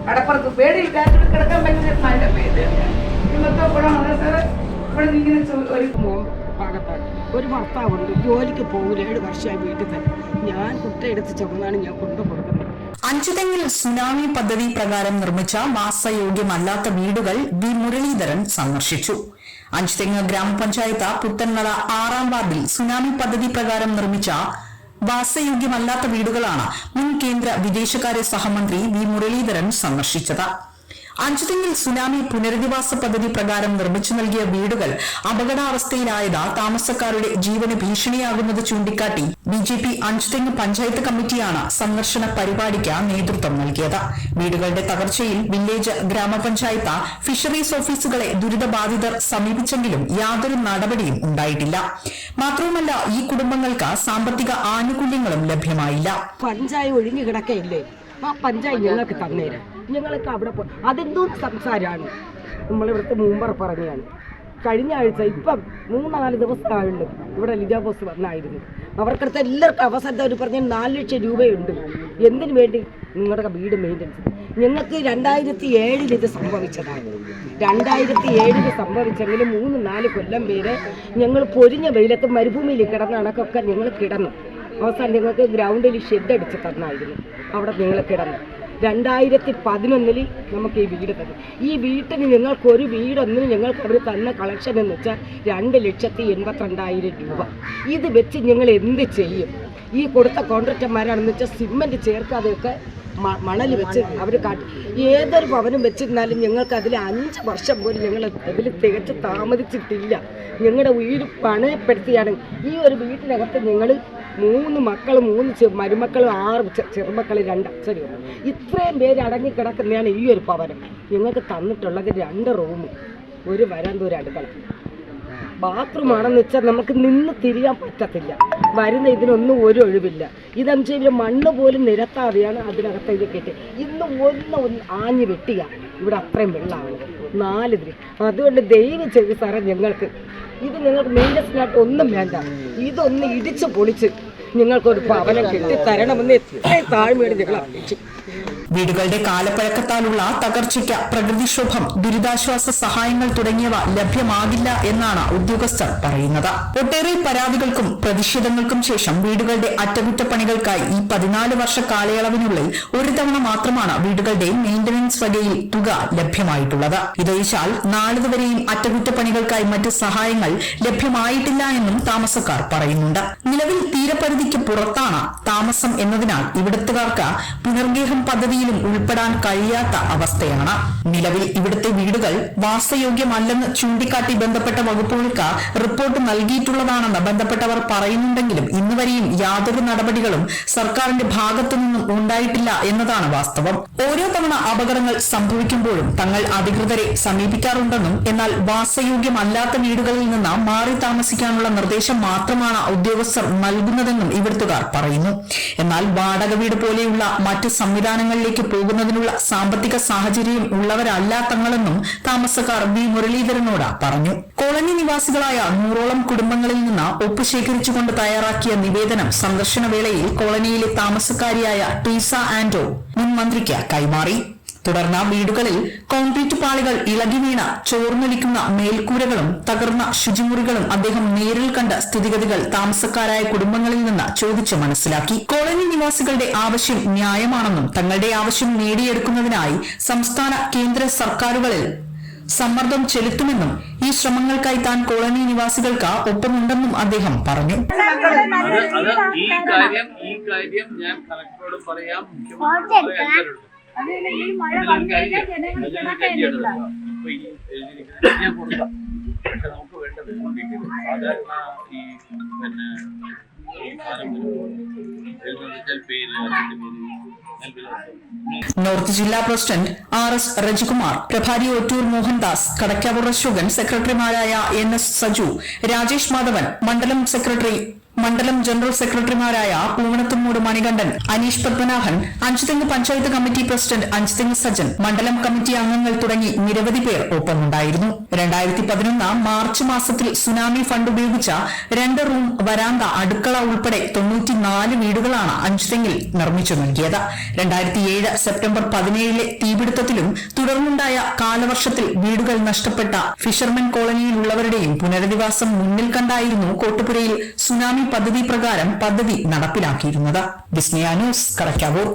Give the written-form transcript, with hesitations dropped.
കടപ്പുറത്ത് പേടി കിടക്കാൻ പറ്റുന്ന മഴ പേടിയാണ് ഒരു ഭർത്താവുണ്ട്, ജോലിക്ക് പോകില്ല, 7 വർഷമായി വീട്ടിൽ തന്നെ. ഞാൻ കുട്ടയെടുത്ത് ചുമന്നാണ് ഞാൻ കൊണ്ടു കൊടുക്കുന്നത്. അഞ്ചുതെങ്ങിൽ സുനാമി പദ്ധതി പ്രകാരം നിർമ്മിച്ച വാസയോഗ്യമല്ലാത്ത വീടുകൾ വി മുരളീധരൻ സന്ദർശിച്ചു. അഞ്ചുതെങ്ങ് ഗ്രാമപഞ്ചായത്ത് പുത്തൻമല 6-ാം വാർഡിൽ സുനാമി പദ്ധതി പ്രകാരം നിർമ്മിച്ച വാസയോഗ്യമല്ലാത്ത വീടുകളാണ് മുൻ കേന്ദ്ര വിദേശകാര്യ സഹമന്ത്രി വി മുരളീധരൻ സന്ദർശിച്ചത്. അഞ്ചുതെങ്ങിൽ സുനാമി പുനരധിവാസ പദ്ധതി പ്രകാരം നിർമ്മിച്ചു നൽകിയ വീടുകൾ അപകടാവസ്ഥയിലായത് താമസക്കാരുടെ ജീവന് ഭീഷണിയാകുന്നത് ചൂണ്ടിക്കാട്ടി BJP അഞ്ചുതെങ്ങ് പഞ്ചായത്ത് കമ്മിറ്റിയാണ് സന്ദർശന പരിപാടിക്ക് നേതൃത്വം നൽകിയത്. വീടുകളുടെ തകർച്ചയിൽ വില്ലേജ്, ഗ്രാമപഞ്ചായത്ത്, ഫിഷറീസ് ഓഫീസുകളെ ദുരിതബാധിതർ സമീപിച്ചെങ്കിലും യാതൊരു നടപടിയും ഉണ്ടായിട്ടില്ല. മാത്രവുമല്ല, ഈ കുടുംബങ്ങൾക്ക് സാമ്പത്തിക ആനുകൂല്യങ്ങളും ലഭ്യമായില്ല. പഞ്ചായത്ത് ഒഴിഞ്ഞു കിടക്കയില്ലേ, ആ പഞ്ചായത്ത് ഞങ്ങൾക്ക് തന്നേരം. ഞങ്ങൾക്ക് അവിടെ അതെന്തോ സംസാരമാണ്. നമ്മളിവിടുത്തെ മുമ്പർ പറഞ്ഞാണ്. കഴിഞ്ഞ ആഴ്ച ഇപ്പം 3-4 ദിവസമായുള്ളൂ ഇവിടെ ലിജാ ബോസ് വന്നായിരുന്നു. അവർക്കടുത്ത് എല്ലാവർക്കും അവസരത്തെ അവർ പറഞ്ഞ 4 ലക്ഷം രൂപയുണ്ട്. എന്തിനു വേണ്ടി? നിങ്ങളുടെ വീട് മെയിൻ്റെനൻസ്. ഞങ്ങൾക്ക് 2007 ഇത് സംഭവിച്ചതാണ്. 2007 സംഭവിച്ചെങ്കിലും 3-4 കൊല്ലം പേര് ഞങ്ങൾ പൊരിഞ്ഞ വെയിലത്ത് മരുഭൂമിയിൽ കിടന്ന കണക്കൊക്കെ ഞങ്ങൾ കിടന്നു. അവസാനം ഞങ്ങൾക്ക് ഗ്രൗണ്ടിൽ ഷെഡ് അടിച്ച് തന്നായിരുന്നു. അവിടെ ഞങ്ങൾ കിടന്നു. 2011 നമുക്ക് ഈ വീട് തന്നു. ഈ വീട്ടിന് ഞങ്ങൾക്കൊരു വീടൊന്നിന് ഞങ്ങൾക്ക് അവർ തന്ന കളക്ഷൻ എന്ന് വെച്ചാൽ 2,82,000 രൂപ. ഇത് വെച്ച് ഞങ്ങൾ എന്ത് ചെയ്യും? ഈ കൊടുത്ത കോൺട്രാക്ടർമാരാണെന്ന് വെച്ചാൽ സിമെൻറ്റ് ചേർക്കാതെയൊക്കെ മണൽ വെച്ച് അവർ കാട്ടി ഏതൊരു ഭവനം വെച്ചിരുന്നാലും ഞങ്ങൾക്ക് അതിൽ 5 വർഷം പോലും ഞങ്ങൾ അതിൽ തികച്ച് താമസിച്ചിട്ടില്ല. ഞങ്ങളുടെ വീട് പണയപ്പെടുത്തിയാണ്. ഈ ഒരു വീട്ടിനകത്ത് ഞങ്ങൾ 3 മക്കളും 3 മരുമക്കളും 6 ചെറുമക്കൾ 2 അച്ഛനും ഇത്രയും പേര് അടങ്ങിക്കിടക്കുന്നതാണ് ഈ ഒരു ഭവനം. ഞങ്ങൾക്ക് തന്നിട്ടുള്ളത് 2 റൂമും, ഒരു വരാന്ത, ഒരു അടുക്കള. ബാത്റൂമാണെന്ന് വെച്ചാൽ നമുക്ക് നിന്ന് തിരിയാൻ പറ്റത്തില്ല. വരുന്ന ഇതിനൊന്നും ഒരു ഒഴിവില്ല. ഇതെന്ന് വെച്ചാൽ മണ്ണ് പോലും നിരത്താതെയാണ് അതിനകത്തേക്ക് കെട്ടി. ഇന്ന് ഒന്ന് ആഞ്ഞ് വെട്ടിയ ഇവിടെ അത്രയും വെള്ളമാണ് 4 ഇതിൽ. അതുകൊണ്ട് ദയവ് ചെയ്ത് സാറേ, ഞങ്ങൾക്ക് ഇത് നിങ്ങൾക്ക് മെയിൻ്റനൻസിനായിട്ട് ഒന്നും വേണ്ട. ഇതൊന്ന് ഇടിച്ച് പൊളിച്ച് നിങ്ങൾക്കൊരു ഭവനം കെട്ടിത്തരണമെന്ന് എത്രയും താഴ്മയോടെ ഞങ്ങൾ അപേക്ഷിച്ചു. വീടുകളുടെ കാലപ്പഴക്കത്താലുള്ള തകർച്ചയ്ക്ക് പ്രകൃതിക്ഷോഭം, ദുരിതാശ്വാസ സഹായങ്ങൾ തുടങ്ങിയവ ലഭ്യമാകില്ല എന്നാണ് ഉദ്യോഗസ്ഥർ പറയുന്നത്. ഒട്ടേറെ പരാതികൾക്കും പ്രതിഷേധങ്ങൾക്കും ശേഷം വീടുകളുടെ അറ്റകുറ്റപ്പണികൾക്കായി ഈ 14 വർഷ കാലയളവിനുള്ളിൽ ഒരു തവണ മാത്രമാണ് വീടുകളുടെ മെയിന്റനൻസ് വകയിൽ തുക ലഭ്യമായിട്ടുള്ളത്. ഇതൊഴിച്ചാൽ നാളിതുവരെയും അറ്റകുറ്റപ്പണികൾക്കായി മറ്റ് സഹായങ്ങൾ ലഭ്യമായിട്ടില്ല എന്നും താമസക്കാർ പറയുന്നുണ്ട്. നിലവിൽ തീരപരിധിക്ക് പുറത്താണ് താമസം എന്നതിനാൽ ഇവിടുത്തുകാർക്ക് പുനർഗേഹം പദ്ധതിയിലും ഉൾപ്പെടാൻ കഴിയാത്ത അവസ്ഥയാണ്. നിലവിൽ ഇവിടുത്തെ വീടുകൾ വാസയോഗ്യമല്ലെന്ന് ചൂണ്ടിക്കാട്ടി ബന്ധപ്പെട്ട വകുപ്പുകൾക്ക് റിപ്പോർട്ട് നൽകിയിട്ടുള്ളതാണെന്ന് ബന്ധപ്പെട്ടവർ പറയുന്നുണ്ടെങ്കിലും ഇന്നുവരെയും യാതൊരു നടപടികളും സർക്കാരിന്റെ ഭാഗത്തുനിന്നും ഉണ്ടായിട്ടില്ല എന്നതാണ് വാസ്തവം. ഓരോ തവണ അപകടങ്ങൾ സംഭവിക്കുമ്പോഴും തങ്ങൾ അധികൃതരെ സമീപിക്കാറുണ്ടെന്നും എന്നാൽ വാസയോഗ്യമല്ലാത്ത വീടുകളിൽ നിന്ന് മാറി താമസിക്കാനുള്ള നിർദ്ദേശം മാത്രമാണ് ഉദ്യോഗസ്ഥർ നൽകുന്നതെന്നും ഇവിടുത്തുകാർ പറയുന്നു. എന്നാൽ വാടക വീട് പോലെയുള്ള മറ്റ് സംവിധാനങ്ങളിലേക്ക് പോകുന്നതിനുള്ള സാമ്പത്തിക സാഹചര്യം ഉള്ളവരല്ല തങ്ങളെന്നും താമസക്കാർ വി മുരളീധരനോട് പറഞ്ഞു. കോളനി നിവാസികളായ 100ഓളം കുടുംബങ്ങളിൽ നിന്ന് ഒപ്പ് ശേഖരിച്ചുകൊണ്ട് തയ്യാറാക്കിയ നിവേദനം സന്ദർശന വേളയിൽ കോളനിയിലെ താമസക്കാരിയായ ടീസ ആന്റോ മുൻ മന്ത്രിക്ക് കൈമാറി. തുടർന്ന് വീടുകളിൽ കോൺക്രീറ്റ് പാളികൾ ഇളകി വീണ ചോർന്നൊലിക്കുന്ന മേൽക്കൂരകളും തകർന്ന ശുചിമുറികളും അദ്ദേഹം നേരിൽ കണ്ട സ്ഥിതിഗതികൾ താമസക്കാരായ കുടുംബങ്ങളിൽ നിന്ന് ചോദിച്ചു മനസ്സിലാക്കി. കോളനി നിവാസികളുടെ ആവശ്യം ന്യായമാണെന്നും തങ്ങളുടെ ആവശ്യം നേടിയെടുക്കുന്നതിനായി സംസ്ഥാന കേന്ദ്ര സർക്കാരുകളിൽ സമ്മർദ്ദം ചെലുത്തുമെന്നും ഈ ശ്രമങ്ങൾക്കായി താൻ കോളനി നിവാസികൾക്ക് ഒപ്പമുണ്ടെന്നും അദ്ദേഹം പറഞ്ഞു. ഈ കാര്യം ഞാൻ കളക്ടറോട് പറയാം, നമുക്ക് വേണ്ടത് സാധാരണ ഈ നോർത്ത് ജില്ലാ പ്രസിഡന്റ് RS രജികുമാർ, പ്രഭാരി ഒറ്റൂർ മോഹൻദാസ്, കടക്കാവൂർ അശോകൻ, സെക്രട്ടറിമാരായ NS സജു, രാജേഷ് മാധവൻ, മണ്ഡലം സെക്രട്ടറി മണ്ഡലം ജനറൽ സെക്രട്ടറിമാരായ പൂവണത്തുമൂട് മണികണ്ഠൻ, അനീഷ് പത്മനാഭൻ, അഞ്ചുതെങ്ങ് പഞ്ചായത്ത് കമ്മിറ്റി പ്രസിഡന്റ് അഞ്ചുതെങ്ങ് സജ്ജൻ, മണ്ഡലം കമ്മിറ്റി അംഗങ്ങൾ തുടങ്ങി നിരവധി പേർ ഒപ്പമുണ്ടായിരുന്നു. 2011 മാർച്ച് മാസത്തിൽ സുനാമി ഫണ്ട് ഉപയോഗിച്ച 2 റൂം, വരാന്ത, അടുക്കള ഉൾപ്പെടെ 94 വീടുകളാണ് അഞ്ചുതെങ്ങിൽ നിർമ്മിച്ചു നൽകിയത്. 2007 സെപ്റ്റംബർ 17 തീപിടുത്തത്തിലും തുടർന്നുണ്ടായ കാലവർഷത്തിൽ വീടുകൾ നഷ്ടപ്പെട്ട ഫിഷർമെൻ കോളനിയിലുള്ളവരുടെയും പുനരധിവാസം മുന്നിൽ കണ്ടായിരുന്നു കോട്ടുപുരയിൽ സുനാമി പദ്ധതി പ്രകാരം പദ്ധതി നടപ്പിലാക്കിയിരുന്നത്. വിസ്മയ ന്യൂസ്, കടക്കാവൂർ.